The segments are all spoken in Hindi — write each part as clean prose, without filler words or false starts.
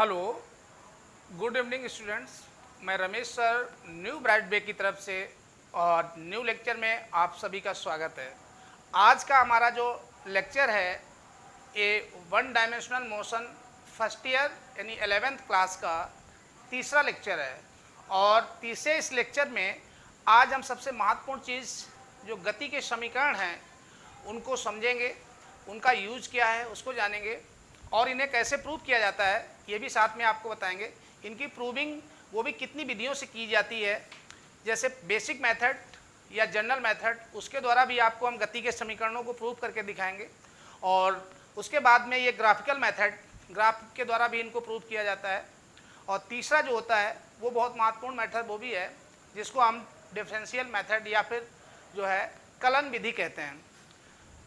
Hello, good evening students. मैं रमेश सर न्यू ब्राइट बे की तरफ से और न्यू लेक्चर में आप सभी का स्वागत है। आज का हमारा जो लेक्चर है ये one dimensional motion first year यानी 11th क्लास का तीसरा लेक्चर है। और तीसरे इस लेक्चर में आज हम सबसे महत्वपूर्ण चीज़ जो गति के समीकरण हैं उनको समझेंगे, उनका यूज क्या है उसको जानेंगे और इन्हें कैसे प्रूव किया जाता है ये भी साथ में आपको बताएंगे। इनकी प्रूविंग वो भी कितनी विधियों से की जाती है, जैसे बेसिक मेथड या जनरल मेथड, उसके द्वारा भी आपको हम गति के समीकरणों को प्रूव करके दिखाएंगे। और उसके बाद में ये ग्राफिकल मेथड, ग्राफ के द्वारा भी इनको प्रूव किया जाता है। और तीसरा जो होता है वो बहुत महत्वपूर्ण मेथड वो भी है जिसको हम डिफरेंशियल मेथड या फिर जो है कलन विधि कहते हैं।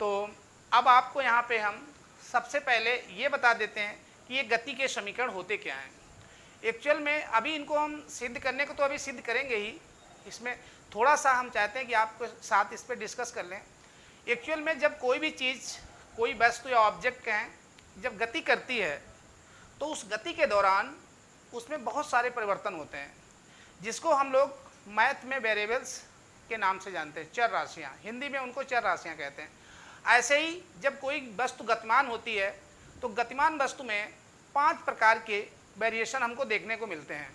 तो अब आपको यहाँ पे हम सबसे पहले ये बता देते हैं कि ये गति के समीकरण होते क्या हैं। एक्चुअल में अभी इनको हम सिद्ध करने को तो अभी सिद्ध करेंगे ही, इसमें थोड़ा सा हम चाहते हैं कि आपके साथ इस पर डिस्कस कर लें। एक्चुअल में जब कोई भी चीज़, कोई वस्तु या ऑब्जेक्ट कहें, जब गति करती है तो उस गति के दौरान उसमें बहुत सारे परिवर्तन होते हैं जिसको हम लोग मैथ में वेरिएबल्स के नाम से जानते हैं, चर राशियाँ, हिंदी में उनको चर राशियाँ कहते हैं। ऐसे ही जब कोई वस्तु गतिमान होती है तो गतिमान वस्तु में 5 प्रकार के वेरिएशन हमको देखने को मिलते हैं।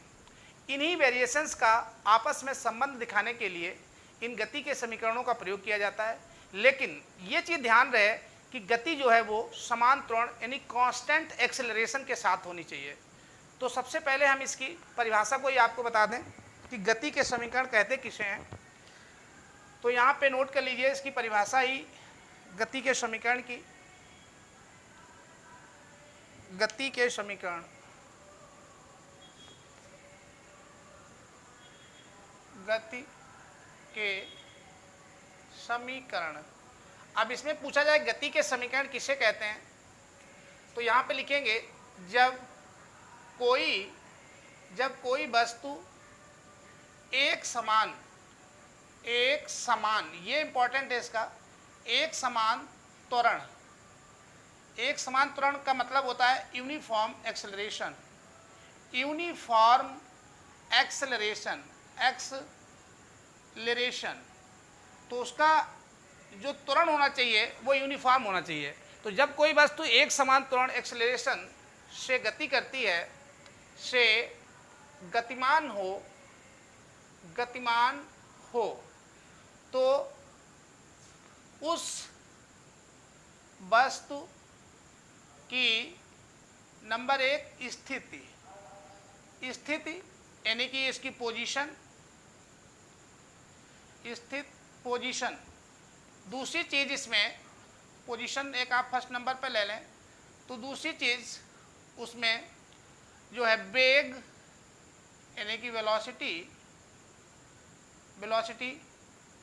इन्हीं वेरिएशंस का आपस में संबंध दिखाने के लिए इन गति के समीकरणों का प्रयोग किया जाता है। लेकिन ये चीज़ ध्यान रहे कि गति जो है वो समान त्वरण यानी कांस्टेंट एक्सेलरेशन के साथ होनी चाहिए। तो सबसे पहले हम इसकी परिभाषा को ही आपको बता दें कि गति के समीकरण कहते किसे हैं। तो यहाँ पे नोट कर लीजिए इसकी परिभाषा ही गति के समीकरण की। गति के समीकरण, गति के समीकरण। अब इसमें पूछा जाए गति के समीकरण किसे कहते हैं, तो यहाँ पे लिखेंगे जब कोई वस्तु एक समान, ये इंपॉर्टेंट है इसका, एक समान त्वरण का मतलब होता है यूनिफॉर्म एक्सेलरेशन। तो उसका जो त्वरण होना चाहिए वो यूनिफॉर्म होना चाहिए। तो जब कोई वस्तु एक समान त्वरण एक्सेलरेशन से गति करती है, से गतिमान हो तो उस वस्तु की नंबर 1 स्थिति यानी कि इसकी पोजीशन। दूसरी चीज़ इसमें पोजीशन एक आप फर्स्ट नंबर पर ले लें, तो दूसरी चीज़ उसमें जो है वेग यानी कि वेलोसिटी।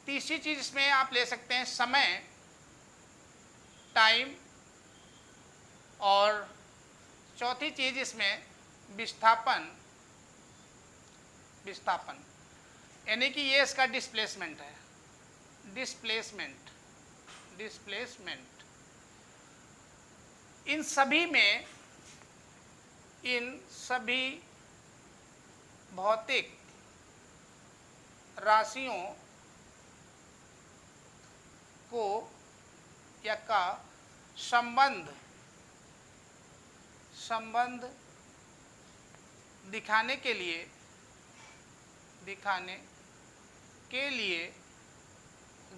तीसरी चीज़ इसमें आप ले सकते हैं समय, टाइम। और चौथी चीज़ इसमें विस्थापन यानी कि ये इसका डिस्प्लेसमेंट है। डिस्प्लेसमेंट इन सभी भौतिक राशियों को या का संबंध दिखाने के लिए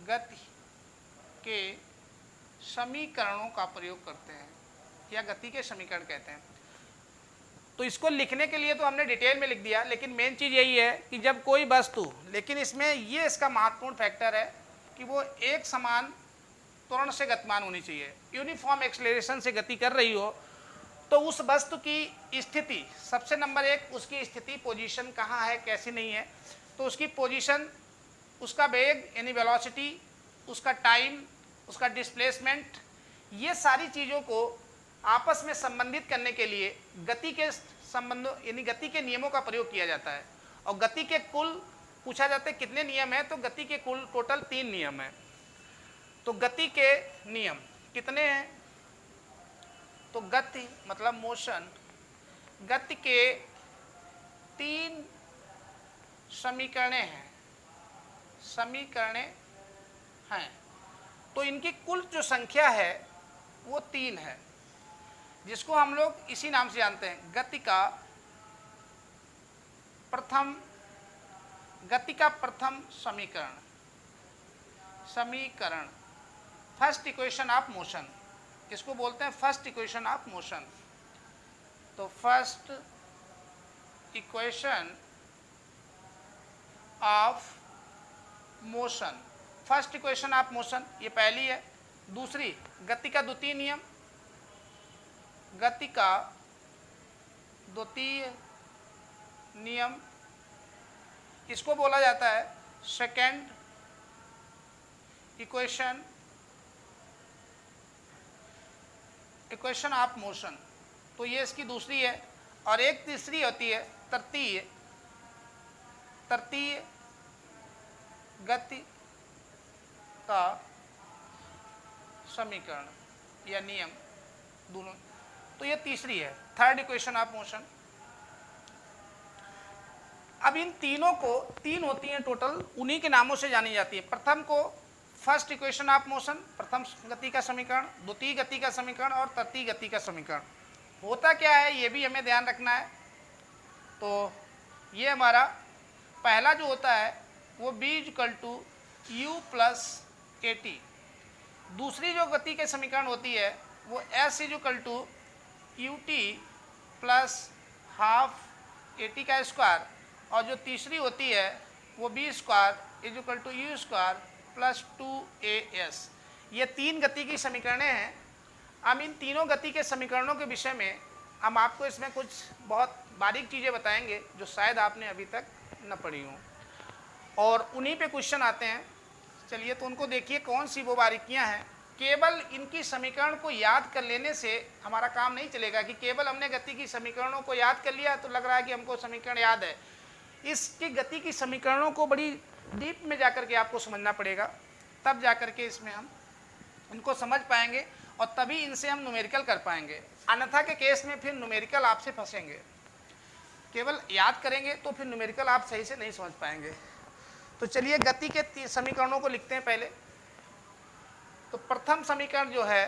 गति के समीकरणों का प्रयोग करते हैं या गति के समीकरण कहते हैं। तो इसको लिखने के लिए तो हमने डिटेल में लिख दिया, लेकिन मेन चीज़ यही है कि जब कोई वस्तु, लेकिन इसमें ये इसका महत्वपूर्ण फैक्टर है कि वो एक समान त्वरण से गतिमान होनी चाहिए, यूनिफॉर्म एक्सेलरेशन से गति कर रही हो। तो उस वस्तु की स्थिति, सबसे नंबर 1 उसकी स्थिति, पोजीशन कहाँ है, कैसी नहीं है, तो उसकी पोजीशन, उसका वेग यानी वेलोसिटी, उसका टाइम, उसका डिस्प्लेसमेंट, ये सारी चीज़ों को आपस में संबंधित करने के लिए गति के संबंधों यानी गति के नियमों का प्रयोग किया जाता है। और गति के कुल पूछा जाता है कितने नियम हैं, तो गति के कुल टोटल 3 नियम हैं। तो गति के नियम कितने हैं, तो गति मतलब मोशन गति के 3 समीकरणें हैं, तो इनकी कुल जो संख्या है वो 3 है, जिसको हम लोग इसी नाम से जानते हैं, गति का प्रथम समीकरण, फर्स्ट इक्वेशन ऑफ मोशन, इसको बोलते हैं फर्स्ट इक्वेशन ऑफ मोशन। तो first equation of motion, first equation of motion ये पहली है। दूसरी, गति का द्वितीय नियम, गति का द्वितीय नियम, इसको बोला जाता है सेकेंड इक्वेशन ऑफ मोशन। तो ये इसकी दूसरी है। और एक तीसरी होती है तृतीय गति का समीकरण या नियम, दोनों। तो ये तीसरी है, थर्ड इक्वेशन ऑफ मोशन। अब इन तीनों को, 3 होती हैं टोटल, उन्हीं के नामों से जानी जाती है। प्रथम को फर्स्ट इक्वेशन ऑफ मोशन, प्रथम गति का समीकरण, द्वितीय गति का समीकरण और तृतीय गति का समीकरण। होता क्या है ये भी हमें ध्यान रखना है। तो ये हमारा पहला जो होता है वो b = u + at। दूसरी जो गति के समीकरण होती है वो s = ut + ½ at²। और जो तीसरी होती है वो b² = u² + 2as। ये 3 गति की समीकरणें हैं। हम इन तीनों गति के समीकरणों के विषय में हम आपको इसमें कुछ बहुत बारीक चीज़ें बताएंगे जो शायद आपने अभी तक न पढ़ी हों, और उन्हीं पे क्वेश्चन आते हैं। चलिए तो उनको देखिए कौन सी वो बारीकियां हैं। केवल इनकी समीकरण को याद कर लेने से हमारा काम नहीं चलेगा कि केवल हमने गति की समीकरणों को याद कर लिया तो लग रहा है कि हमको समीकरण याद है। इसकी गति की समीकरणों को बड़ी डीप में जाकर के आपको समझना पड़ेगा, तब जाकर के इसमें हम इनको समझ पाएंगे और तभी इनसे हम न्यूमेरिकल कर पाएंगे। अन्यथा के केस में फिर न्यूमेरिकल आपसे फंसेंगे। केवल याद करेंगे तो फिर न्यूमेरिकल आप सही से नहीं समझ पाएंगे। तो चलिए गति के समीकरणों को लिखते हैं पहले। तो प्रथम समीकरण जो है,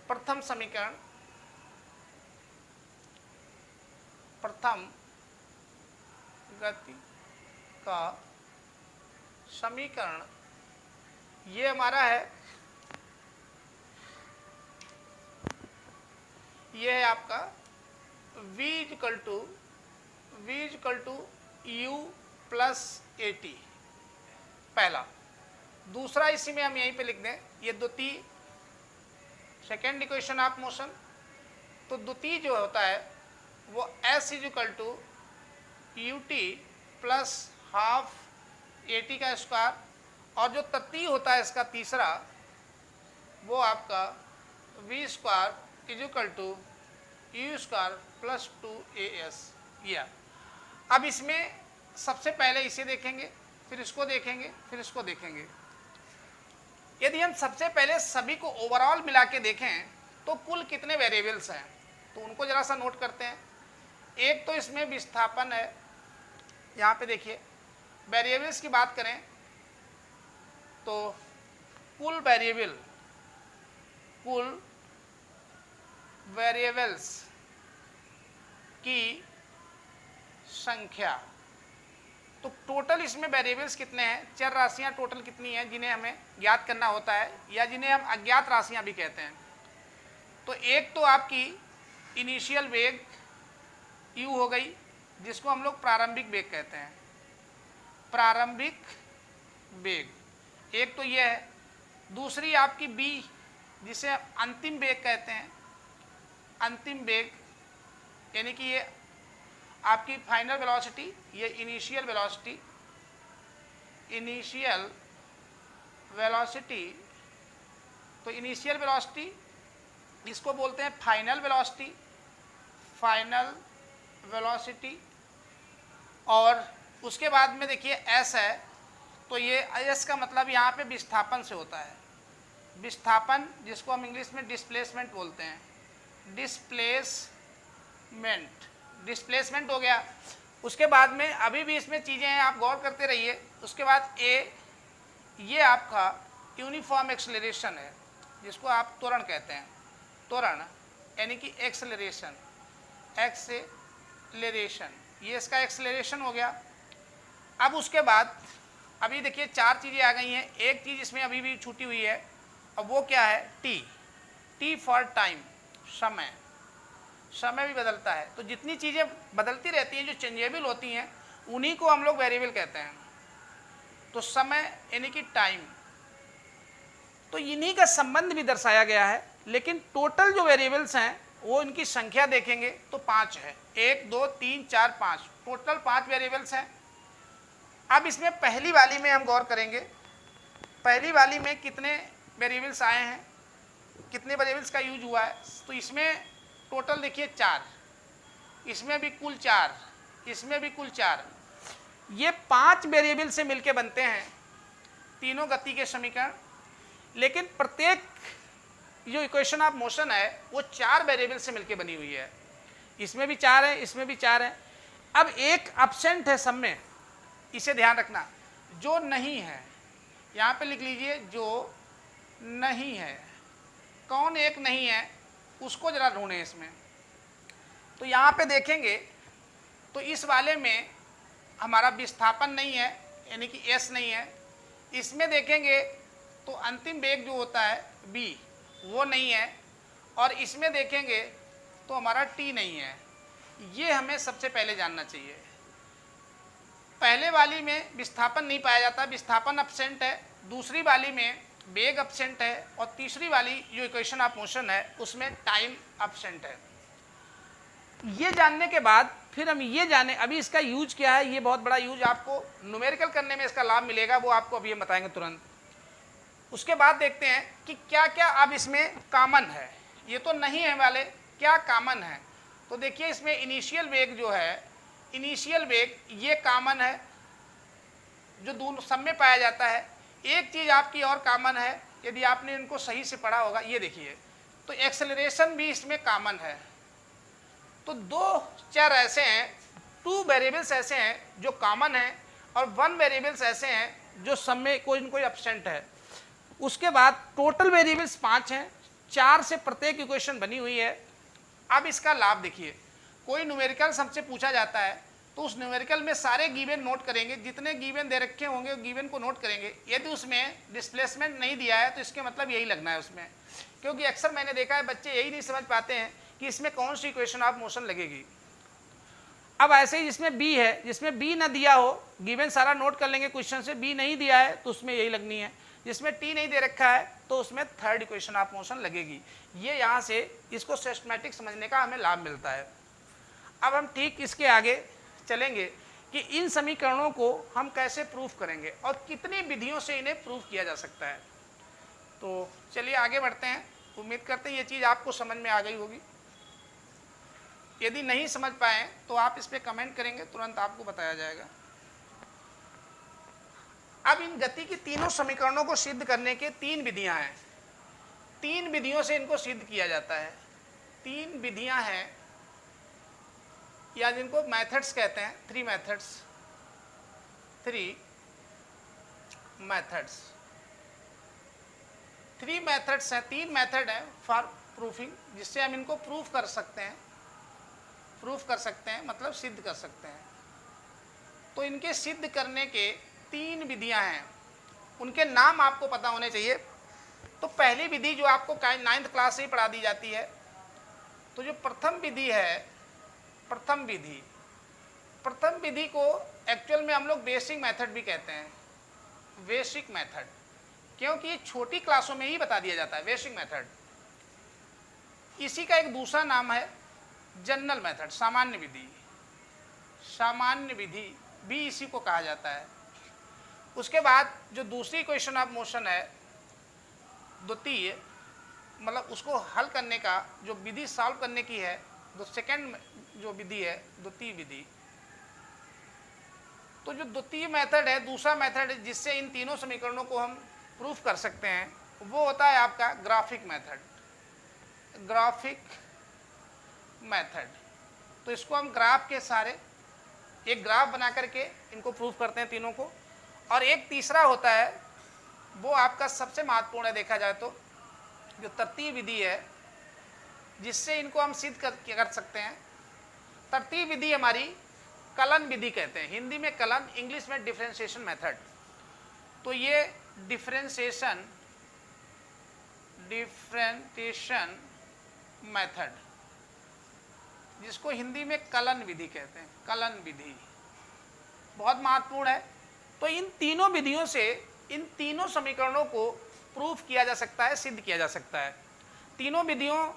प्रथम गति का समीकरण ये हमारा है, ये है आपका v = u + at, पहला। दूसरा इसी में हम यहीं पे लिख दें, ये द्वितीय, सेकेंड इक्वेशन ऑफ मोशन। तो द्वितीय जो होता है वो s = ut + ½ at²। और जो तृतीय होता है इसका तीसरा, वो आपका v² = u² + 2as। या अब इसमें सबसे पहले इसे देखेंगे, फिर इसको देखेंगे, फिर इसको देखेंगे। यदि हम सबसे पहले सभी को ओवरऑल मिला के देखें तो कुल कितने वेरिएबल्स हैं, तो उनको जरा सा नोट करते हैं। एक तो इसमें विस्थापन है, यहाँ पे देखिए। वेरिएबल्स की बात करें तो कुल वेरिएबल्स की संख्या। तो टोटल इसमें वेरिएबल्स कितने हैं, चर राशियां टोटल कितनी हैं जिन्हें हमें ज्ञात करना होता है, या जिन्हें हम अज्ञात राशियां भी कहते हैं। तो एक तो आपकी इनिशियल वेग u हो गई, जिसको हम लोग प्रारंभिक वेग कहते हैं, प्रारंभिक वेग एक तो ये है। दूसरी आपकी b, जिसे अंतिम वेग कहते हैं, अंतिम वेग, यानी कि ये आपकी फाइनल वेलोसिटी, ये इनिशियल वेलोसिटी। तो इनिशियल वेलोसिटी इसको बोलते हैं फाइनल वेलोसिटी। और उसके बाद में देखिए s है, तो ये s का मतलब यहाँ पे विस्थापन से होता है। विस्थापन जिसको हम इंग्लिश में डिस्प्लेसमेंट बोलते हैं, डिस्प्लेसमेंट। डिस्प्लेसमेंट हो गया। उसके बाद में अभी भी इसमें चीज़ें हैं, आप गौर करते रहिए। उसके बाद ए, ये आपका यूनिफॉर्म एक्सेलरेशन है, जिसको आप त्वरण कहते हैं। त्वरण यानी कि एक्सेलरेशन, ये इसका एक्सेलरेशन हो गया। अब उसके बाद अभी देखिए 4 चीज़ें आ गई हैं, एक चीज़ इसमें अभी भी छूटी हुई है, अब वो क्या है? टी फॉर टाइम, समय भी बदलता है। तो जितनी चीज़ें बदलती रहती हैं, जो चेंजेबल होती हैं, उन्हीं को हम लोग वेरिएबल कहते हैं। तो समय यानी कि टाइम, तो इन्हीं का संबंध भी दर्शाया गया है। लेकिन टोटल जो वेरिएबल्स हैं वो इनकी संख्या देखेंगे तो 5 है, 1 2 3 4 5, टोटल 5 वेरिएबल्स हैं। अब इसमें पहली वाली में हम गौर करेंगे, पहली वाली में कितने वेरिएबल्स आए हैं, कितने वेरिएबल्स का यूज हुआ है। तो इसमें टोटल देखिए 4, इसमें भी कुल 4, इसमें भी कुल 4। ये 5 वेरिएबल से मिलके बनते हैं तीनों गति के समीकरण। लेकिन प्रत्येक जो इक्वेशन ऑफ मोशन है वो 4 वेरिएबल से मिलके बनी हुई है। इसमें भी 4 है, इसमें भी 4 है। अब एक एब्सेंट है सब में, इसे ध्यान रखना, जो नहीं है, यहाँ पे लिख लीजिए जो नहीं है। कौन एक नहीं है उसको जरा ढूंढें इसमें। तो यहाँ पे देखेंगे तो इस वाले में हमारा विस्थापन नहीं है, यानी कि एस नहीं है। इसमें देखेंगे तो अंतिम वेग जो होता है बी, वो नहीं है। और इसमें देखेंगे तो हमारा टी नहीं है। ये हमें सबसे पहले जानना चाहिए। पहले वाली में विस्थापन नहीं पाया जाता, विस्थापन एब्सेंट है। दूसरी वाली में वेग एब्सेंट है। और तीसरी वाली जो इक्वेशन ऑफ मोशन है उसमें टाइम एब्सेंट है। ये जानने के बाद फिर हम ये जाने, अभी इसका यूज क्या है, ये बहुत बड़ा यूज आपको न्यूमेरिकल करने में इसका लाभ मिलेगा, वो आपको अभी हम बताएंगे तुरंत। उसके बाद देखते हैं कि क्या क्या अब इसमें कॉमन है। ये तो नहीं है वाले, क्या कॉमन है। तो देखिए इसमें इनिशियल वेग जो है, इनिशियल वेग ये कॉमन है, जो दोनों सब में पाया जाता है। एक चीज़ आपकी और कॉमन है, यदि आपने इनको सही से पढ़ा होगा, ये देखिए, तो एक्सेलरेशन भी इसमें कॉमन है। तो 2 चर ऐसे हैं, 2 वेरिएबल्स ऐसे हैं जो कॉमन हैं, और 1 वेरिएबल्स ऐसे हैं जो सब में कोई न कोई एब्सेंट है। उसके बाद टोटल वेरिएबल्स 5 हैं, 4 से प्रत्येक इक्वेशन बनी हुई है। अब इसका लाभ देखिए, कोई न्यूमेरिकल हमसे पूछा जाता है तो उस न्यूमेरिकल में सारे गिवन नोट करेंगे, जितने गिवन दे रखे होंगे गिवन को नोट करेंगे। यदि उसमें डिस्प्लेसमेंट नहीं दिया है तो इसके मतलब यही लगना है उसमें, क्योंकि अक्सर मैंने देखा है बच्चे यही नहीं समझ पाते हैं कि इसमें कौन सी इक्वेशन ऑफ मोशन लगेगी। अब ऐसे ही जिसमें बी है, जिसमें बी ना दिया हो, गिवन सारा नोट कर लेंगे क्वेश्चन से, बी नहीं दिया है तो उसमें यही लगनी है। जिसमें टी नहीं दे रखा है तो उसमें थर्ड इक्वेशन ऑफ मोशन लगेगी। ये यहाँ से इसको सिस्टमैटिक समझने का हमें लाभ मिलता है। अब हम ठीक इसके आगे चलेंगे कि इन समीकरणों को हम कैसे प्रूफ करेंगे और कितनी विधियों से इन्हें प्रूफ किया जा सकता है। तो चलिए आगे बढ़ते हैं। उम्मीद करते हैं ये चीज़ आपको समझ में आ गई होगी। यदि नहीं समझ पाए तो आप इस पर कमेंट करेंगे, तुरंत आपको बताया जाएगा। अब इन गति की तीनों समीकरणों को सिद्ध करने के 3 विधियां हैं। 3 विधियों से इनको सिद्ध किया जाता है। 3 विधियां हैं, या जिनको मेथड्स कहते हैं, 3 मेथड्स। 3 मेथड्स हैं, 3 मेथड हैं फॉर प्रूफिंग, जिससे हम इनको प्रूफ कर सकते हैं। मतलब सिद्ध कर सकते हैं। तो इनके सिद्ध करने के 3 विधियां हैं, उनके नाम आपको पता होने चाहिए। तो पहली विधि जो आपको 9th क्लास से ही पढ़ा दी जाती है, तो जो प्रथम विधि है, प्रथम विधि को एक्चुअल में हम लोग बेसिक मेथड भी कहते हैं। बेसिक मेथड, क्योंकि ये छोटी क्लासों में ही बता दिया जाता है बेसिक मेथड। इसी का एक दूसरा नाम है जनरल मेथड, सामान्य विधि भी इसी को कहा जाता है। उसके बाद जो दूसरी इक्वेशन ऑफ मोशन है, द्वितीय, मतलब उसको हल करने का जो विधि सॉल्व करने की है, जो सेकंड जो विधि है, द्वितीय विधि। तो जो द्वितीय मेथड है, दूसरा मेथड है जिससे इन तीनों समीकरणों को हम प्रूफ कर सकते हैं, वो होता है आपका ग्राफिक मेथड। तो इसको हम ग्राफ के सहारे एक ग्राफ बना करके इनको प्रूव करते हैं तीनों को। और एक तीसरा होता है, वो आपका सबसे महत्वपूर्ण है देखा जाए तो, जो तरतीब विधि है, जिससे इनको हम सिद्ध कर सकते हैं। तरतीब विधि हमारी कलन विधि कहते हैं, हिंदी में कलन, इंग्लिश में डिफरेंशिएशन मेथड। तो ये डिफरेंशिएशन मेथड, जिसको हिंदी में कलन विधि कहते हैं, कलन विधि बहुत महत्वपूर्ण है। तो इन तीनों विधियों से इन तीनों समीकरणों को प्रूफ किया जा सकता है, सिद्ध किया जा सकता है। तीनों विधियों,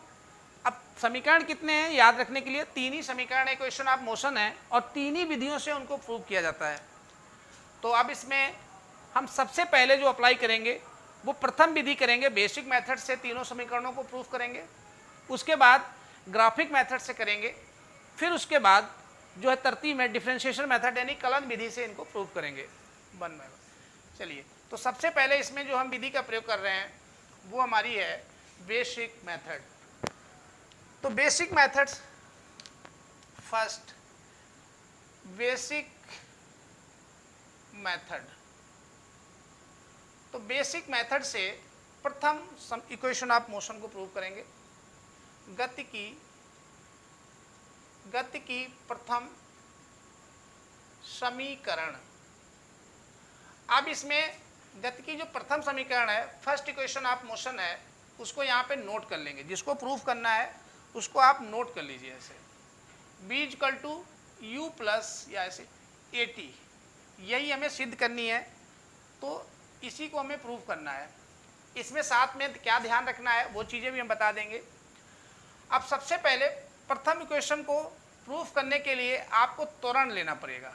अब समीकरण कितने हैं याद रखने के लिए, तीन ही समीकरण, इक्वेशन ऑफ मोशन है, और तीन ही विधियों से उनको प्रूव किया जाता है। तो अब इसमें हम सबसे पहले जो अप्लाई करेंगे वो प्रथम विधि करेंगे, बेसिक मेथड से तीनों समीकरणों को प्रूफ करेंगे। उसके बाद ग्राफिक मेथड से करेंगे, फिर उसके बाद जो है तरतीब में डिफरेंशिएशन मेथड यानी कलन विधि से इनको प्रूव करेंगे वन बाय वन। चलिए, तो सबसे पहले इसमें जो हम विधि का प्रयोग कर रहे हैं वो हमारी है बेसिक मेथड। तो basic methods, first basic method. तो बेसिक मेथड से प्रथम इक्वेशन ऑफ मोशन को प्रूव करेंगे, गति की प्रथम समीकरण। अब इसमें गति की जो प्रथम समीकरण है, फर्स्ट इक्वेशन ऑफ मोशन है, उसको यहाँ पे नोट कर लेंगे। जिसको प्रूफ करना है उसको आप नोट कर लीजिए ऐसे, b equal to u plus या ऐसे AT, यही हमें सिद्ध करनी है। तो इसी को हमें प्रूफ करना है। इसमें साथ में क्या ध्यान रखना है वो चीज़ें भी हम बता देंगे। अब सबसे पहले प्रथम इक्वेशन को प्रूफ करने के लिए आपको त्वरण लेना पड़ेगा,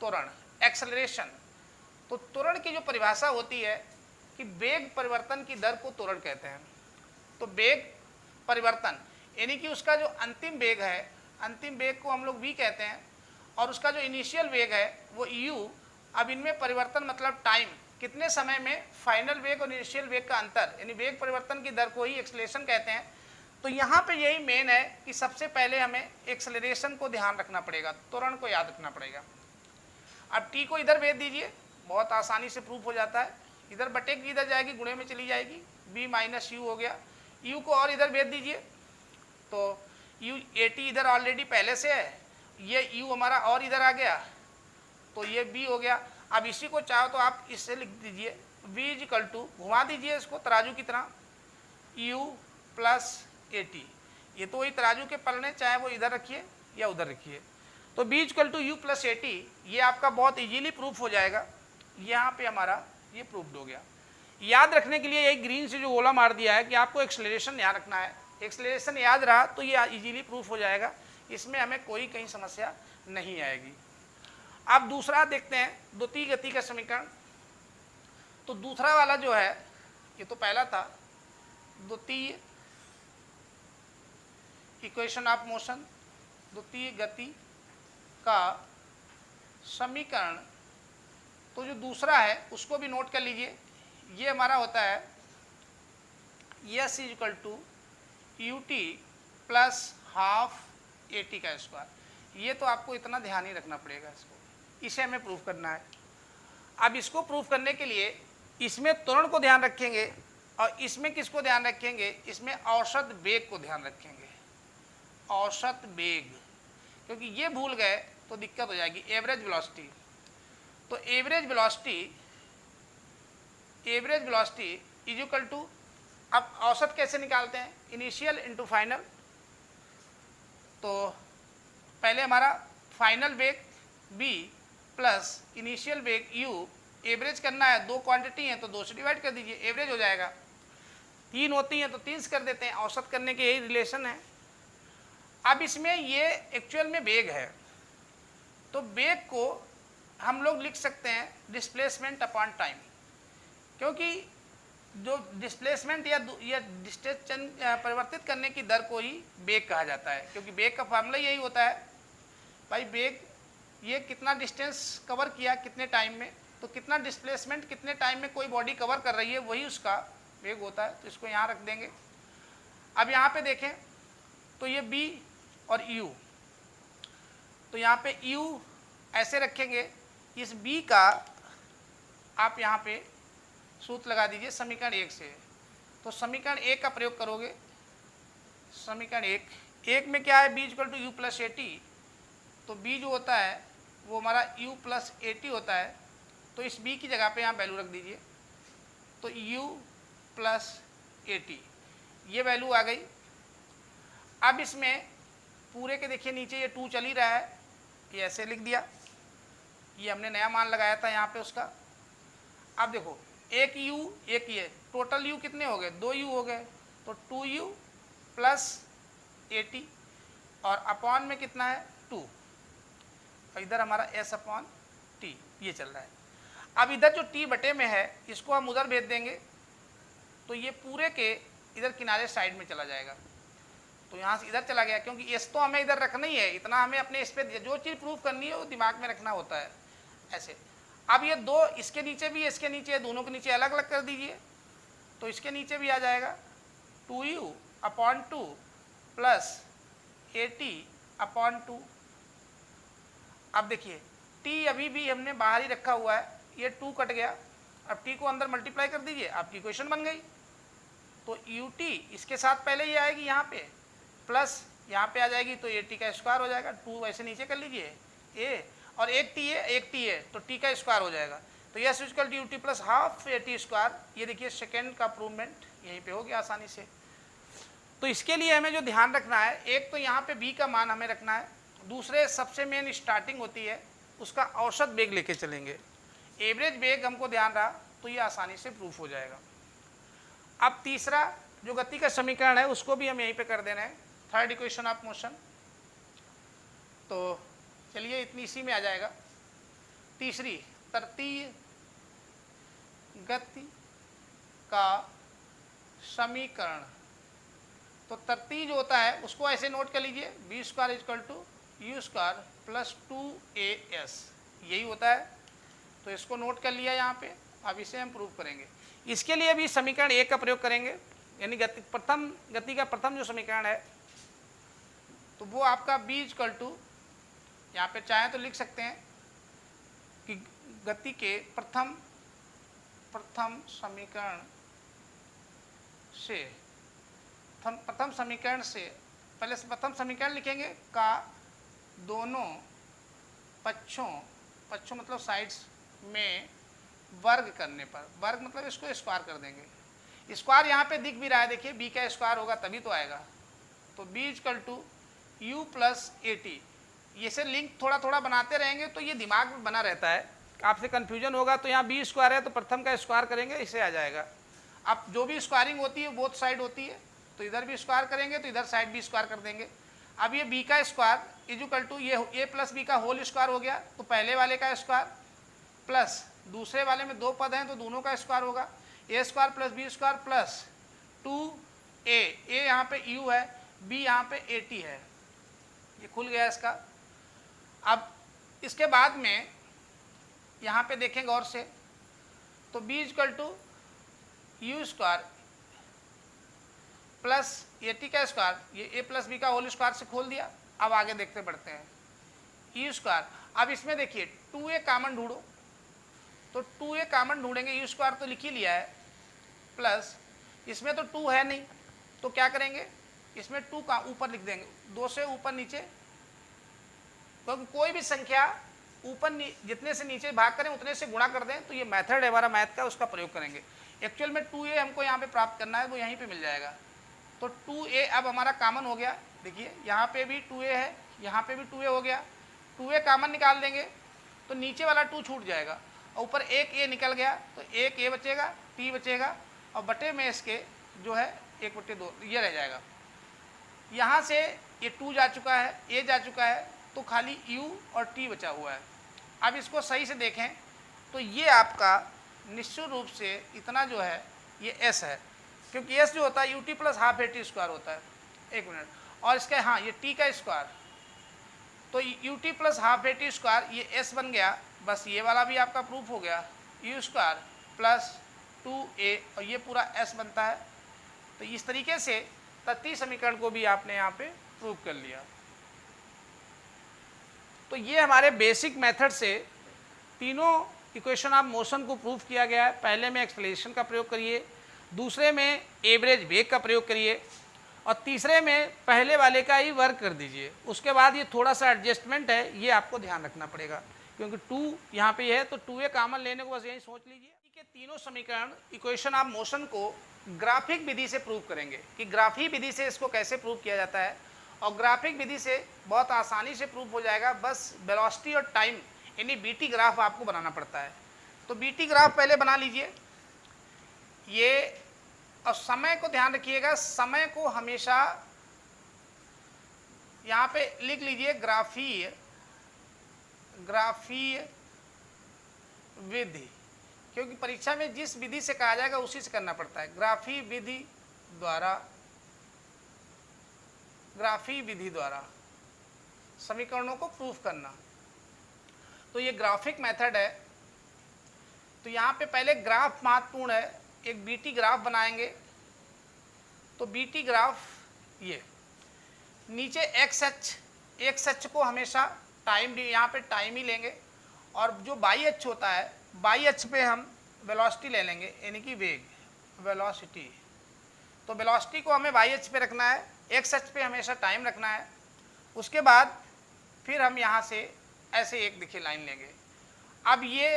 त्वरण, एक्सेलरेशन। तो त्वरण की जो परिभाषा होती है कि वेग परिवर्तन की दर को त्वरण कहते हैं। तो वेग परिवर्तन यानी कि उसका जो अंतिम वेग है, अंतिम वेग को हम लोग v कहते हैं, और उसका जो इनिशियल वेग है वो u। अब इनमें परिवर्तन मतलब टाइम, कितने समय में फाइनल वेग और इनिशियल वेग का अंतर, यानी वेग परिवर्तन की दर को ही एक्सेलरेशन कहते हैं। तो यहाँ पे यही मेन है कि सबसे पहले हमें एक्सेलरेशन को ध्यान रखना पड़ेगा, त्वरण को याद रखना पड़ेगा। अब t को इधर भेज दीजिए, बहुत आसानी से प्रूफ हो जाता है। इधर बटे की इधर जाएगी, गुणे में चली जाएगी, b माइनस यू हो गया। u को और इधर भेज दीजिए, तो u AT इधर ऑलरेडी पहले से है, ये u हमारा और इधर आ गया, तो ये b हो गया। अब इसी को चाहो तो आप इससे लिख दीजिए v इक्वल टू, घुमा दीजिए इसको तराजू की तरह, u प्लस AT। ये तो वही तराजू के पलड़े, चाहे वो इधर रखिए या उधर रखिए। तो b equal to u plus AT, ये आपका बहुत इजीली प्रूफ हो जाएगा। यहाँ पे हमारा ये प्रूफ हो गया। याद रखने के लिए एक ग्रीन से जो गोला मार दिया है कि आपको एक्सेलरेशन याद रखना है। एक्सेलरेशन याद रहा तो ये इजीली प्रूफ हो जाएगा, इसमें हमें कोई कहीं समस्या नहीं आएगी। अब दूसरा देखते हैं, द्वितीय गति का समीकरण। तो दूसरा वाला जो है, ये तो पहला था, द्वितीय इक्वेशन ऑफ मोशन, द्वितीय गति का समीकरण। तो जो दूसरा है उसको भी नोट कर लीजिए। ये हमारा होता है s equal to ut plus half AT का स्क्वायर। ये तो आपको इतना ध्यान ही रखना पड़ेगा, इसको, इसे हमें प्रूफ करना है। अब इसको प्रूफ करने के लिए इसमें त्वरण को ध्यान रखेंगे और इसमें किसको ध्यान रखेंगे, इसमें औसत वेग को ध्यान रखेंगे, औसत वेग, क्योंकि ये भूल गए तो दिक्कत हो जाएगी। एवरेज वेलोसिटी, तो average velocity is equal to, अब औसत कैसे निकालते हैं, इनिशियल इंटू फाइनल। तो पहले हमारा फाइनल वेग v प्लस इनिशियल वेग u, एवरेज करना है, दो क्वांटिटी हैं तो 2 से डिवाइड कर दीजिए, एवरेज हो जाएगा। 3 होती हैं तो 3 से कर देते हैं, औसत करने के यही रिलेशन है। अब इसमें ये एक्चुअल में वेग है, तो वेग को हम लोग लिख सकते हैं डिस्प्लेसमेंट अपॉन टाइम, क्योंकि जो डिस्प्लेसमेंट या डिस्टेंस परिवर्तित करने की दर को ही वेग कहा जाता है। क्योंकि वेग का फार्मूला यही होता है भाई, वेग ये कितना डिस्टेंस कवर किया कितने टाइम में, तो कितना डिस्प्लेसमेंट कितने टाइम में कोई बॉडी कवर कर रही है, वही उसका वेग होता है। तो इसको यहाँ रख देंगे। अब यहाँ पे देखें तो ये b और u, तो यहाँ पे u ऐसे रखेंगे, इस b का आप यहाँ पे सूत्र लगा दीजिए समीकरण 1 से। तो समीकरण 1 का प्रयोग करोगे, समीकरण 1 में क्या है, b equal to u plus a t. तो b जो होता है वो हमारा u प्लस ए टी होता है। तो इस b की जगह पे यहाँ वैल्यू रख दीजिए, तो u प्लस ए टी, ये वैल्यू आ गई। अब इसमें पूरे के देखिए नीचे ये 2 चल ही रहा है, ये ऐसे लिख दिया, ये हमने नया मान लगाया था यहाँ पे उसका। अब देखो एक u एक ये, टोटल u कितने हो गए, 2 u हो गए, तो 2u प्लस ए टी, और अपॉन में कितना है 2, और इधर हमारा s अपॉन टी ये चल रहा है। अब इधर जो t बटे में है इसको हम उधर भेज देंगे, तो ये पूरे के इधर किनारे साइड में चला जाएगा, तो यहाँ से इधर चला गया, क्योंकि s तो हमें इधर रखना ही है, इतना हमें अपने इस पे जो चीज़ प्रूव करनी है वो दिमाग में रखना होता है ऐसे। अब ये 2 इसके नीचे भी इसके नीचे, दोनों के नीचे अलग अलग कर दीजिए, तो इसके नीचे भी आ जाएगा 2u upon 2 plus a T upon 2। अब देखिए t अभी भी हमने बाहर ही रखा हुआ है, ये 2 कट गया, अब t को अंदर मल्टीप्लाई कर दीजिए, आपकी इक्वेशन बन गई। तो ut इसके साथ पहले ये आएगी यहाँ पे, प्लस यहाँ पे आ जाएगी, तो ए टी का स्क्वायर हो जाएगा, 2 वैसे नीचे कर लीजिए a, और एक t है तो t का स्क्वायर हो जाएगा। तो s equal to ut plus half a t square, ये देखिए सेकेंड का प्रूवमेंट यहीं पे हो गया आसानी से। तो इसके लिए हमें जो ध्यान रखना है, एक तो यहाँ पे b का मान हमें रखना है, दूसरे सबसे मेन स्टार्टिंग होती है उसका औसत वेग लेके चलेंगे, एवरेज वेग हमको ध्यान रहा तो ये आसानी से प्रूफ हो जाएगा। अब तीसरा जो गति का समीकरण है उसको भी हम यहीं पे कर देना है, थर्ड इक्वेशन ऑफ मोशन। तो चलिए इतनी इसी में आ जाएगा। तीसरी तृतीय गति का समीकरण, तो तृतीय जो होता है उसको ऐसे नोट कर लीजिए, b square equal to u square plus 2as, यही होता है। तो इसको नोट कर लिया यहाँ पे, अब इसे हम प्रूव करेंगे। इसके लिए भी समीकरण 1 का प्रयोग करेंगे, यानी गति का प्रथम जो समीकरण है, तो वो आपका b इक्वल टू, यहाँ पे चाहें तो लिख सकते हैं कि गति के प्रथम समीकरण से, प्रथम समीकरण से पहले से प्रथम समीकरण लिखेंगे का दोनों पक्षों मतलब साइड्स में वर्ग करने पर, वर्ग मतलब इसको स्क्वायर कर देंगे। स्क्वायर यहाँ पे दिख भी रहा है, देखिए b का स्क्वायर होगा तभी तो आएगा। तो b equal to u plus a t, ये से लिंक थोड़ा थोड़ा बनाते रहेंगे तो ये दिमाग में बना रहता है। आपसे कन्फ्यूजन होगा तो यहाँ b स्क्वायर है तो प्रथम का स्क्वायर करेंगे, इसे आ जाएगा। अब जो भी स्क्वायरिंग होती है बोथ साइड होती है, तो इधर भी स्क्वायर करेंगे तो इधर साइड भी स्क्वायर कर देंगे। अब ये b का स्क्वायर इज इक्वल टू ये a प्लस बी का होल स्क्वायर हो गया, तो पहले वाले का स्क्वायर प्लस दूसरे वाले में 2 पद हैं तो दोनों का स्क्वायर होगा, a square plus b square plus 2a, a यहाँ पे u है, b यहाँ पे ए टी है, ये खुल गया इसका। अब इसके बाद में यहाँ पे देखें गौर से, तो b equal to u square plus a t का स्क्वायर, ये a प्लस बी का होल स्क्वायर से खोल दिया। अब आगे देखते बढ़ते हैं, यू स्क्वायर। अब इसमें देखिए 2a कॉमन ढूंढो, तो 2a कॉमन ढूंढेंगे, यू स्क्वायर तो लिख ही लिया है, प्लस इसमें तो 2 है नहीं तो क्या करेंगे, इसमें 2 का ऊपर लिख देंगे, 2 से ऊपर नीचे, क्योंकि कोई भी संख्या ऊपर जितने से नीचे भाग करें उतने से गुणा कर दें, तो ये मेथड है हमारा मैथ का, उसका प्रयोग करेंगे। एक्चुअल में 2a हमको यहाँ पे प्राप्त करना है, वो यहीं पे मिल जाएगा। तो 2a अब हमारा कॉमन हो गया, देखिए यहाँ पे भी 2a है, यहाँ पे भी 2a हो गया, 2a कॉमन निकाल देंगे तो नीचे वाला 2 छूट जाएगा, और ऊपर एक a निकल गया तो एक a बचेगा, t बचेगा, और बटे में इसके जो है 1/2 ये रह जाएगा। यहाँ से ये 2 जा चुका है, a जा चुका है, तो खाली u और t बचा हुआ है। अब इसको सही से देखें तो ये आपका निश्चित रूप से इतना जो है ये s है, क्योंकि s जो होता है ut plus half a t square होता है, 1 मिनट, और इसका हाँ ये t का स्क्वायर, तो ut plus half a t square ये s बन गया, बस ये वाला भी आपका प्रूफ हो गया, u स्क्वायर प्लस 2a, और ये पूरा s बनता है। तो इस तरीके से तृतीय समीकरण को भी आपने यहाँ पे प्रूव कर लिया। तो ये हमारे बेसिक मेथड से तीनों इक्वेशन ऑफ मोशन को प्रूव किया गया है। पहले में एक्सेलरेशन का प्रयोग करिए, दूसरे में एवरेज वेग का प्रयोग करिए, और तीसरे में पहले वाले का ही वर्क कर दीजिए। उसके बाद ये थोड़ा सा एडजस्टमेंट है, ये आपको ध्यान रखना पड़ेगा, क्योंकि 2 यहाँ पे है तो 2a कॉमन लेने को बस यही सोच लीजिए कि तीनों समीकरण इक्वेशन ऑफ मोशन को ग्राफिक विधि से प्रूव करेंगे कि ग्राफिक विधि से इसको कैसे प्रूव किया जाता है। और ग्राफिक विधि से बहुत आसानी से प्रूव हो जाएगा, बस वेलोसिटी और टाइम यानी बीटी ग्राफ आपको बनाना पड़ता है। तो बीटी ग्राफ पहले बना लीजिए ये, और समय को ध्यान रखिएगा, समय को हमेशा यहाँ पे लिख लीजिए ग्राफीय विधि, क्योंकि परीक्षा में जिस विधि से कहा जाएगा उसी से करना पड़ता है। ग्राफीय विधि द्वारा समीकरणों को प्रूफ करना, तो ये ग्राफिक मेथड है। तो यहाँ पे पहले ग्राफ महत्वपूर्ण है, एक बीटी ग्राफ बनाएंगे। तो बीटी ग्राफ ये नीचे एक्स अक्ष को हमेशा टाइम, यहाँ पे टाइम ही लेंगे, और जो बाई अक्ष होता है, बाई अक्ष पे हम वेलोसिटी ले लेंगे, यानी कि वेग, वेलोसिटी। तो वेलोसिटी को हमें बाई अक्ष पे रखना है, एक्स अक्ष पे हमेशा टाइम रखना है। उसके बाद फिर हम यहाँ से ऐसे एक देखिए लाइन लेंगे। अब ये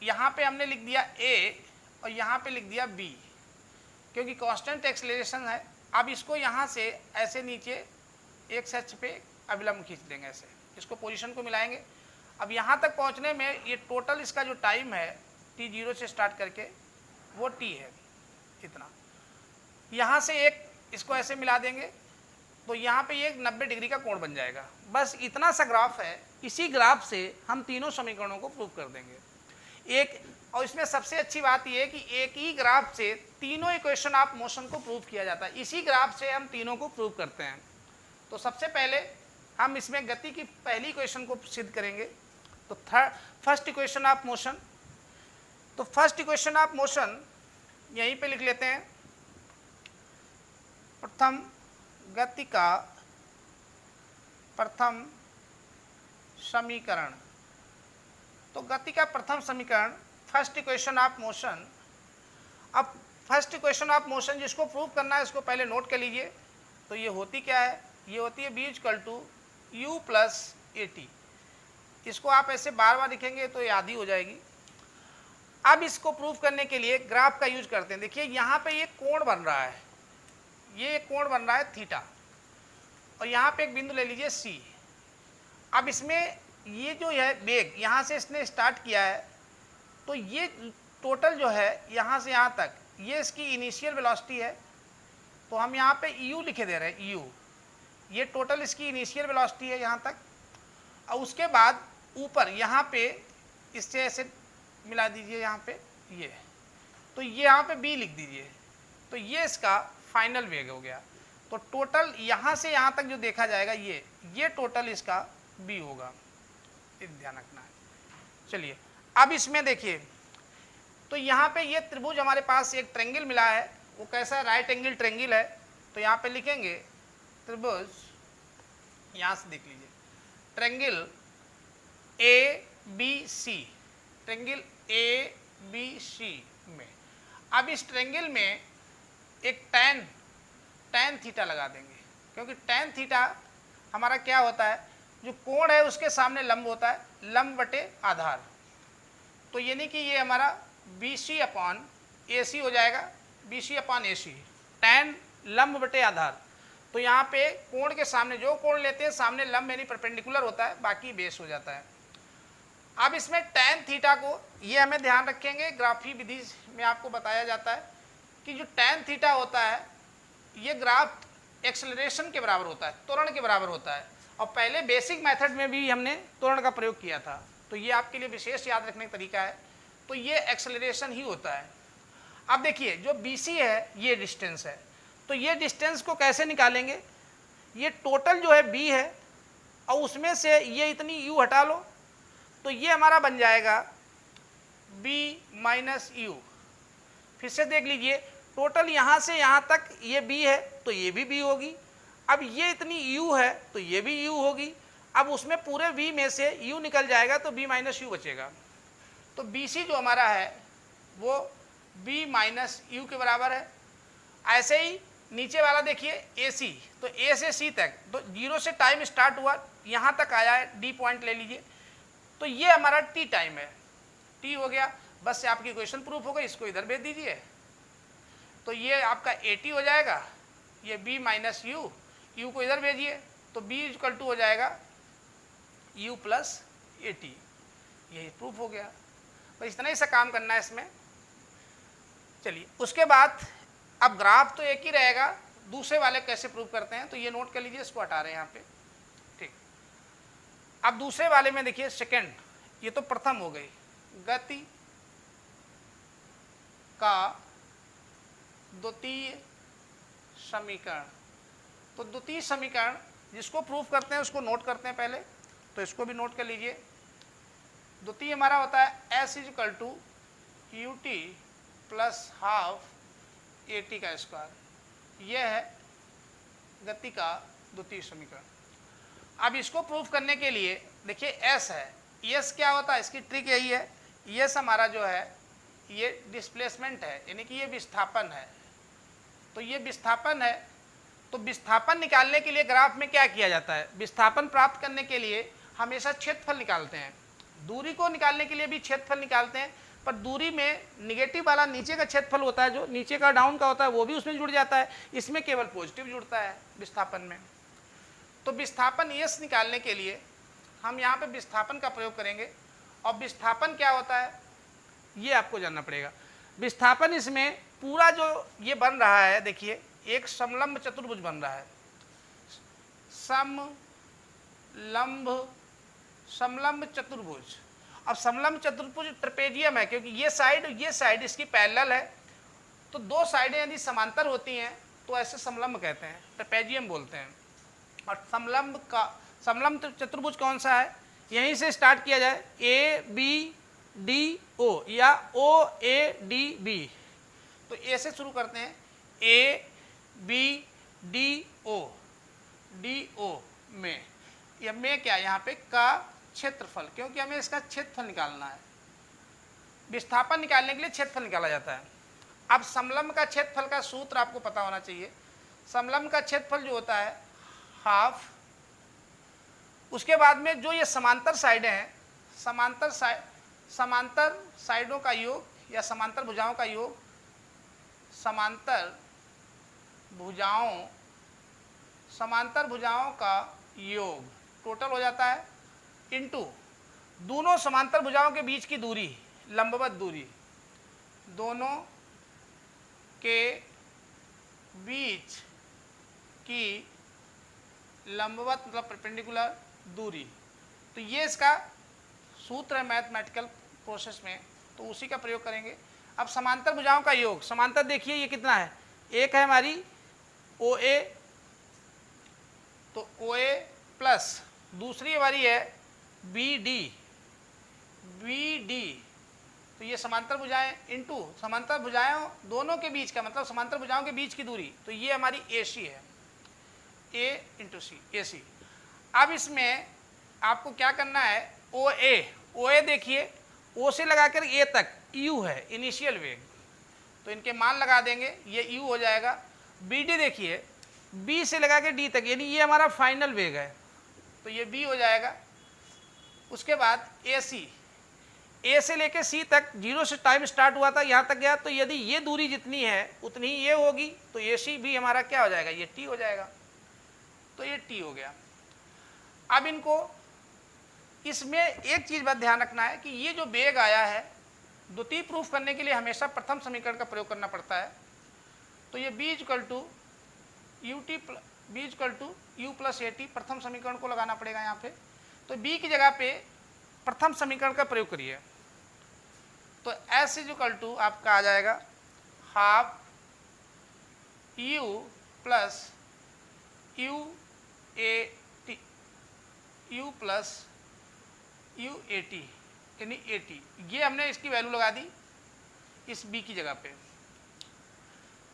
यहाँ पे हमने लिख दिया a और यहाँ पे लिख दिया b, क्योंकि कांस्टेंट एक्सेलरेशन है। अब इसको यहाँ से ऐसे नीचे एक्स अक्ष पे अभिलंब खींच देंगे, ऐसे इसको पोजीशन को मिलाएंगे। अब यहाँ तक पहुँचने में ये टोटल इसका जो टाइम है t0 से स्टार्ट करके वो t है इतना। यहाँ से एक इसको ऐसे मिला देंगे तो यहाँ पे एक 90 डिग्री का कोण बन जाएगा। बस इतना सा ग्राफ है, इसी ग्राफ से हम तीनों समीकरणों को प्रूव कर देंगे एक। और इसमें सबसे अच्छी बात यह है कि एक ही ग्राफ से तीनों इक्वेशन ऑफ मोशन को प्रूव किया जाता है, इसी ग्राफ से हम तीनों को प्रूव करते हैं। तो सबसे पहले हम इसमें गति की पहली इक्वेशन को सिद्ध करेंगे। तो फर्स्ट इक्वेशन ऑफ मोशन, तो फर्स्ट इक्वेशन ऑफ मोशन यहीं पे लिख लेते हैं। प्रथम गति का प्रथम समीकरण, तो गति का प्रथम समीकरण फर्स्ट इक्वेशन ऑफ मोशन। अब फर्स्ट इक्वेशन ऑफ मोशन जिसको प्रूव करना है इसको पहले नोट कर लीजिए। तो ये होती क्या है, ये होती है b = u + at। इसको आप ऐसे बार बार लिखेंगे तो याद ही हो जाएगी। अब इसको प्रूव करने के लिए ग्राफ का यूज करते हैं। देखिए यहाँ पे ये कोण बन रहा है, ये कोण बन रहा है थीटा, और यहाँ पे एक बिंदु ले लीजिए C। अब इसमें ये जो है वेग यहाँ से इसने स्टार्ट किया है, तो ये टोटल जो है यहाँ से यहाँ तक ये इसकी इनिशियल वेलोसिटी है। तो हम यहाँ पे u लिखे दे रहे हैं, u, ये टोटल इसकी इनिशियल वेलोसिटी है यहाँ तक। और उसके बाद ऊपर यहाँ पे इससे ऐसे मिला दीजिए यहाँ पे ये, तो ये यहाँ पे b लिख दीजिए। तो ये इसका फाइनल वेग हो गया। तो टोटल यहाँ से यहाँ तक जो देखा जाएगा ये टोटल इसका b होगा, ध्यान रखना है। चलिए अब इसमें देखिए, तो यहाँ पे ये त्रिभुज हमारे पास एक ट्रेंगल मिला है, वो कैसा है, राइट एंगल ट्रेंगल है। तो यहाँ पे लिखेंगे त्रिभुज, यहाँ से देख लीजिए ट्रेंगल ABC, ट्रेंगल ABC में। अब इस ट्रेंगल में एक tan थीटा लगा देंगे, क्योंकि tan थीटा हमारा क्या होता है, जो कोण है उसके सामने लंब होता है, लंब बटे आधार। तो यानी कि ये हमारा BC/AC हो जाएगा, BC/AC, tan लंब बटे आधार। तो यहाँ पे कोण के सामने जो कोण लेते हैं सामने लंब यानी परपेंडिकुलर होता है, बाकी बेस हो जाता है। अब इसमें tan थीटा को ये हमें ध्यान रखेंगे, ग्राफी विधि में आपको बताया जाता है कि जो tan थीटा होता है ये ग्राफ एक्सेलरेशन के बराबर होता है, त्वरण के बराबर होता है। और पहले बेसिक मेथड में भी हमने त्वरण का प्रयोग किया था, तो ये आपके लिए विशेष याद रखने का तरीका है। तो ये एक्सेलरेशन ही होता है। अब देखिए जो BC है ये डिस्टेंस है, तो ये डिस्टेंस को कैसे निकालेंगे, ये टोटल जो है b है और उसमें से ये इतनी u हटा लो, तो ये हमारा बन जाएगा b - u। फिर से देख लीजिए, टोटल यहाँ से यहाँ तक ये b है तो ये भी b होगी। अब ये इतनी u है तो ये भी u होगी। अब उसमें पूरे v में से u निकल जाएगा तो b माइनस यू बचेगा। तो BC जो हमारा है वो b माइनस यू के बराबर है। ऐसे ही नीचे वाला देखिए AC, तो A से C तक, तो 0 से टाइम स्टार्ट हुआ, यहाँ तक आया है, D पॉइंट ले लीजिए, तो ये हमारा T टाइम है, T हो गया। बस से आपकी इक्वेशन प्रूफ हो गई, इसको इधर भेज दीजिए, तो ये आपका AT हो जाएगा, ये B माइनस यू, यू को इधर भेजिए, तो B इक्वल टू हो जाएगा U प्लस AT। यही प्रूफ हो गया। बस इतना ही सा काम करना है इसमें। चलिए उसके बाद अब ग्राफ तो एक ही रहेगा, दूसरे वाले कैसे प्रूव करते हैं तो ये नोट कर लीजिए, इसको हटा रहे हैं यहाँ पे, ठीक। अब दूसरे वाले में देखिए सेकंड, ये तो प्रथम हो गई, गति का द्वितीय समीकरण। तो द्वितीय समीकरण जिसको प्रूव करते हैं उसको नोट करते हैं पहले, तो इसको भी नोट कर लीजिए। द्वितीय हमारा होता है S is equal to u t plus half AT का स्क्वायर। यह है गति का द्वितीय समीकरण। अब इसको प्रूफ करने के लिए देखिए S है, S क्या होता है, इसकी ट्रिक यही है, S हमारा जो है ये डिस्प्लेसमेंट है, यानी कि ये विस्थापन है। तो ये विस्थापन है, तो विस्थापन निकालने के लिए ग्राफ में क्या किया जाता है, विस्थापन प्राप्त करने के लिए हमेशा क्षेत्रफल निकालते हैं। दूरी को निकालने के लिए भी क्षेत्रफल निकालते हैं, पर दूरी में निगेटिव वाला नीचे का क्षेत्रफल होता है, जो नीचे का डाउन का होता है वो भी उसमें जुड़ जाता है, इसमें केवल पॉजिटिव जुड़ता है विस्थापन में। तो विस्थापन S निकालने के लिए हम यहाँ पे विस्थापन का प्रयोग करेंगे, और विस्थापन क्या होता है ये आपको जानना पड़ेगा। विस्थापन इसमें पूरा जो ये बन रहा है, देखिए एक समलंब चतुर्भुज बन रहा है, समलंब चतुर्भुज। अब समलंब चतुर्भुज ट्रेपेजियम है, क्योंकि ये साइड इसकी पैरेलल है, तो दो साइडें यदि समांतर होती हैं तो ऐसे समलंब कहते हैं, ट्रेपेजियम बोलते हैं। और समलंब चतुर्भुज कौन सा है, यहीं से स्टार्ट किया जाए, ABDO या OADB। तो ए से शुरू करते हैं, ABDO में, या में क्या यहाँ पे का क्षेत्रफल, क्योंकि हमें इसका क्षेत्रफल निकालना है। विस्थापन निकालने के लिए क्षेत्रफल निकाला जाता है। अब समलंब का क्षेत्रफल का सूत्र आपको पता होना चाहिए। समलंब का क्षेत्रफल जो होता है हाफ, उसके बाद में जो ये समांतर साइडें हैं, समांतर साइडों का योग या समांतर भुजाओं का योग, समांतर भुजाओं का योग टोटल हो जाता है, इनटू दोनों समांतर भुजाओं के बीच की दूरी, लंबवत दूरी, दोनों के बीच की लंबवत मतलब परपेंडिकुलर दूरी। तो ये इसका सूत्र है मैथमेटिकल प्रोसेस में, तो उसी का प्रयोग करेंगे। अब समांतर भुजाओं का योग, समांतर देखिए ये कितना है, एक है हमारी OA, तो OA प्लस दूसरी हमारी है BD, तो ये समांतर भुजाएं इनटू समांतर भुजाओं दोनों के बीच का मतलब समांतर भुजाओं के बीच की दूरी, तो ये हमारी AC है, A इंटू C, AC। अब इसमें आपको क्या करना है, OA देखिए O से लगाकर A तक U है, इनिशियल वेग, तो इनके मान लगा देंगे, ये U हो जाएगा। BD देखिए B से लगा के D तक, यानी ये हमारा फाइनल वेग है, तो ये B हो जाएगा। उसके बाद AC, A से लेके C तक 0 से टाइम स्टार्ट हुआ था, यहाँ तक गया, तो यदि ये दूरी जितनी है उतनी ये होगी, तो AC भी हमारा क्या हो जाएगा, ये T हो जाएगा, तो ये T हो गया। अब इनको इसमें एक चीज़ बात ध्यान रखना है कि ये जो वेग आया है, द्वितीय प्रूफ करने के लिए हमेशा प्रथम समीकरण का प्रयोग करना पड़ता है। तो ये B equal to U plus AT, प्रथम समीकरण को लगाना पड़ेगा यहाँ पे। तो B की जगह पे प्रथम समीकरण का प्रयोग करिए, तो S इक्वल टू आपका आ जाएगा half U plus U plus UAT, यानी AT। ये हमने इसकी वैल्यू लगा दी इस B की जगह पे,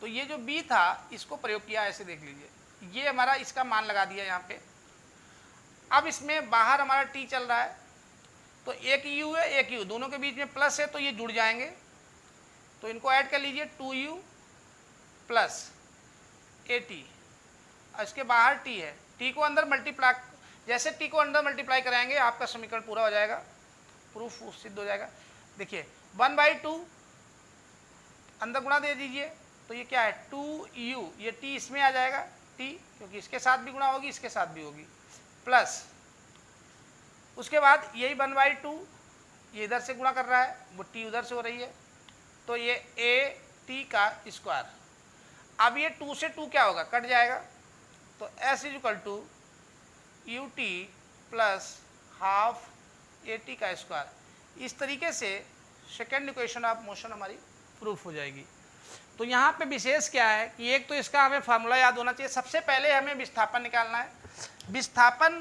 तो ये जो B था इसको प्रयोग किया, ऐसे देख लीजिए, ये हमारा इसका मान लगा दिया यहाँ पे। अब इसमें बाहर हमारा टी चल रहा है, तो एक यू है एक यू, दोनों के बीच में प्लस है तो ये जुड़ जाएंगे, तो इनको ऐड कर लीजिए 2u प्लस ए टी। इसके बाहर टी है, टी को अंदर मल्टीप्लाई, जैसे टी को अंदर मल्टीप्लाई कराएंगे आपका समीकरण पूरा हो जाएगा, प्रूफ सिद्ध हो जाएगा। देखिए 1/2 अंदर गुणा दे दीजिए, तो ये क्या है 2u, ये टी इसमें आ जाएगा टी, क्योंकि इसके साथ भी गुणा होगी इसके साथ भी होगी, प्लस उसके बाद यही 1/2 ये इधर से गुणा कर रहा है, वो टी उधर से हो रही है, तो ये ए टी का स्क्वायर। अब ये 2 से 2 क्या होगा, कट जाएगा, तो s equal to u t plus half a t का स्क्वायर। इस तरीके से सेकेंड इक्वेशन ऑफ मोशन हमारी प्रूफ हो जाएगी। तो यहाँ पे विशेष क्या है कि एक तो इसका हमें फार्मूला याद होना चाहिए। सबसे पहले हमें विस्थापन निकालना है। विस्थापन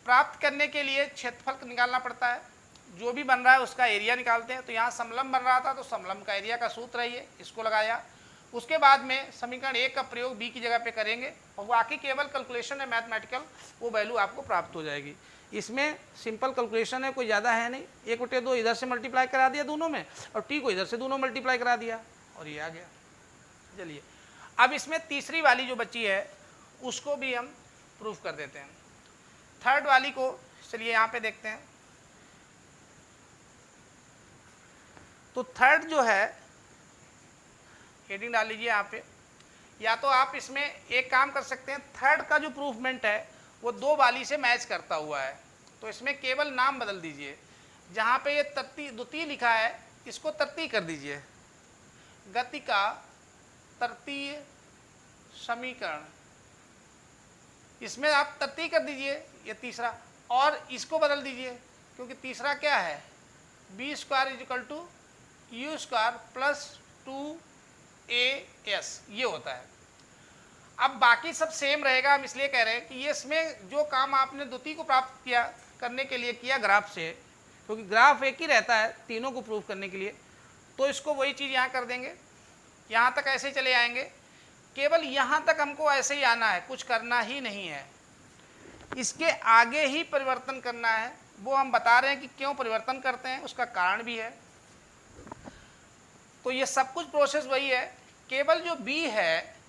प्राप्त करने के लिए क्षेत्रफल निकालना पड़ता है, जो भी बन रहा है उसका एरिया निकालते हैं। तो यहाँ समलंब बन रहा था तो समलंब का एरिया का सूत्र है ये, इसको लगाया। उसके बाद में समीकरण 1 का प्रयोग b की जगह पे करेंगे और बाकी केवल कैलकुलेशन है मैथमेटिकल, वो वैल्यू आपको प्राप्त हो जाएगी। इसमें सिंपल कैलकुलेशन है, कोई ज़्यादा है नहीं। 1/2 इधर से मल्टीप्लाई करा दिया दोनों में और t को इधर से दोनों मल्टीप्लाई करा दिया और ये आ गया। चलिए अब इसमें तीसरी वाली जो बची है उसको भी हम प्रूफ कर देते हैं। थर्ड वाली को चलिए यहाँ पे देखते हैं। तो थर्ड जो है, हेडिंग डाल लीजिए यहाँ पे, या तो आप इसमें एक काम कर सकते हैं, थर्ड का जो प्रूफमेंट है वो 2 वाली से मैच करता हुआ है, तो इसमें केवल नाम बदल दीजिए। जहाँ पे ये द्वितीय लिखा है इसको तृतीय कर दीजिए, गति का तृतीय समीकरण, इसमें आप तृतीय कर दीजिए ये तीसरा, और इसको बदल दीजिए क्योंकि तीसरा क्या है b square is equal to u square plus 2as ये होता है। अब बाकी सब सेम रहेगा, हम इसलिए कह रहे हैं कि ये इसमें जो काम आपने द्वितीय को प्राप्त किया करने के लिए किया ग्राफ से, क्योंकि ग्राफ एक ही रहता है तीनों को प्रूफ करने के लिए, तो इसको वही चीज़ यहाँ कर देंगे। यहाँ तक ऐसे चले आएंगे, केवल यहाँ तक हमको ऐसे ही आना है, कुछ करना ही नहीं है। इसके आगे ही परिवर्तन करना है, वो हम बता रहे हैं कि क्यों परिवर्तन करते हैं, उसका कारण भी है। तो ये सब कुछ प्रोसेस वही है, केवल जो b है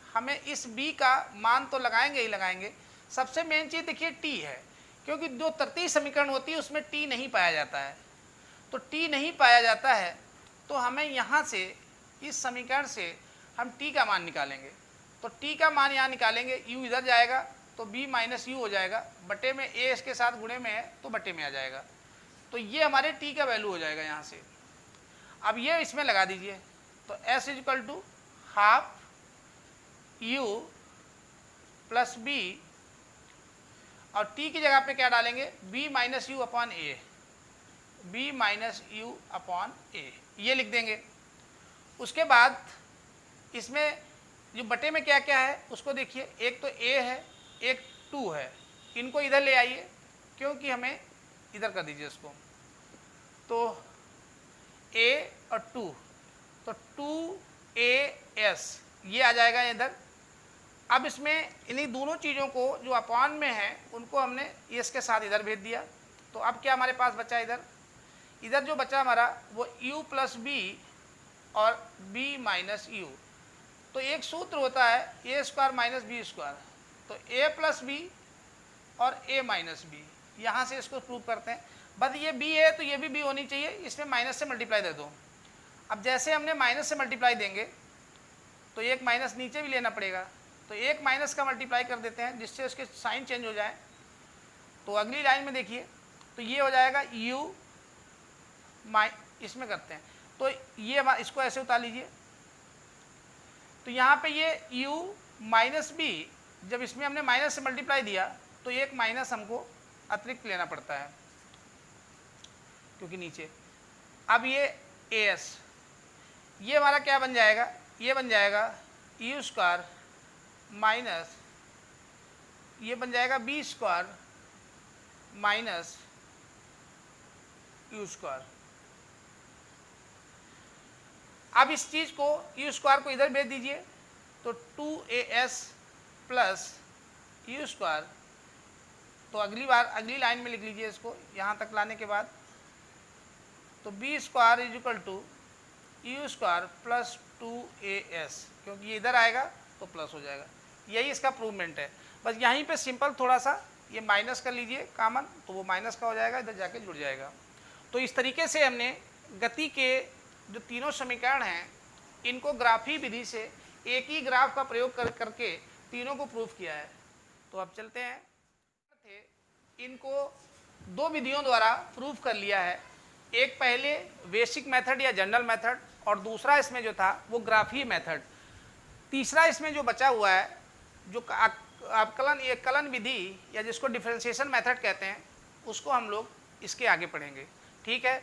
हमें इस b का मान तो लगाएंगे ही लगाएंगे। सबसे मेन चीज़ देखिए t है, क्योंकि जो तृतीय समीकरण होती है उसमें t नहीं पाया जाता है। तो t नहीं पाया जाता है तो हमें यहाँ से इस समीकरण से हम t का मान निकालेंगे। तो t का मान यहाँ निकालेंगे, u इधर जाएगा तो b माइनस यू हो जाएगा, बटे में a इसके साथ गुणे में है तो बटे में आ जाएगा। तो ये हमारे t का वैल्यू हो जाएगा यहाँ से। अब ये इसमें लगा दीजिए, तो s equal to half u plus b, और t की जगह पे क्या डालेंगे b minus u upon a, b minus u upon a, ये लिख देंगे। उसके बाद इसमें जो बटे में क्या क्या है उसको देखिए, एक तो a है एक 2 है, इनको इधर ले आइए क्योंकि हमें इधर कर दीजिए इसको, तो a और 2, तो 2as ये आ जाएगा इधर। अब इसमें इन्हीं दोनों चीज़ों को जो अपॉन में है उनको हमने s के साथ इधर भेज दिया। तो अब क्या हमारे पास बचा इधर जो बचा हमारा वो u प्लस बी और b माइनस यू। तो एक सूत्र होता है a square minus b square, तो a प्लस बी और a माइनस बी, यहाँ से इसको प्रूव करते हैं। बस ये b है तो ये भी b होनी चाहिए, इसमें माइनस से मल्टीप्लाई दे दो। अब जैसे हमने माइनस से मल्टीप्लाई देंगे तो एक माइनस नीचे भी लेना पड़ेगा, तो एक माइनस का मल्टीप्लाई कर देते हैं जिससे उसके साइन चेंज हो जाए। तो अगली लाइन में देखिए, तो ये हो जाएगा u इसमें करते हैं, तो ये इसको ऐसे उतार लीजिए। तो यहाँ पे ये u माइनस बी, जब इसमें हमने माइनस से मल्टीप्लाई दिया तो एक माइनस हमको अतिरिक्त लेना पड़ता है क्योंकि नीचे। अब ये as, ये हमारा क्या बन जाएगा, ये बन जाएगा यू स्क्वायर माइनस, ये बन जाएगा b square minus u square. अब इस चीज़ को यू स्क्वायर को इधर भेज दीजिए, तो 2as प्लस यू स्क्वायर तो अगली लाइन में लिख लीजिए इसको, यहाँ तक लाने के बाद तो b square is equal to u square plus 2as, क्योंकि ये इधर आएगा तो प्लस हो जाएगा। यही इसका प्रूवमेंट है। बस यहीं पे सिंपल थोड़ा सा ये माइनस कर लीजिए कॉमन, तो वो माइनस का हो जाएगा, इधर जाके जुड़ जाएगा। तो इस तरीके से हमने गति के जो तीनों समीकरण हैं इनको ग्राफी विधि से एक ही ग्राफ का प्रयोग करके तीनों को प्रूव किया है। तो अब चलते हैं, इनको दो विधियों द्वारा प्रूव कर लिया है। एक पहले बेसिक मेथड या जनरल मेथड, और दूसरा इसमें जो था वो ग्राफी मेथड। तीसरा इसमें जो बचा हुआ है जो कलन विधि या जिसको डिफरेंशिएशन मेथड कहते हैं, उसको हम लोग इसके आगे पढ़ेंगे। ठीक है।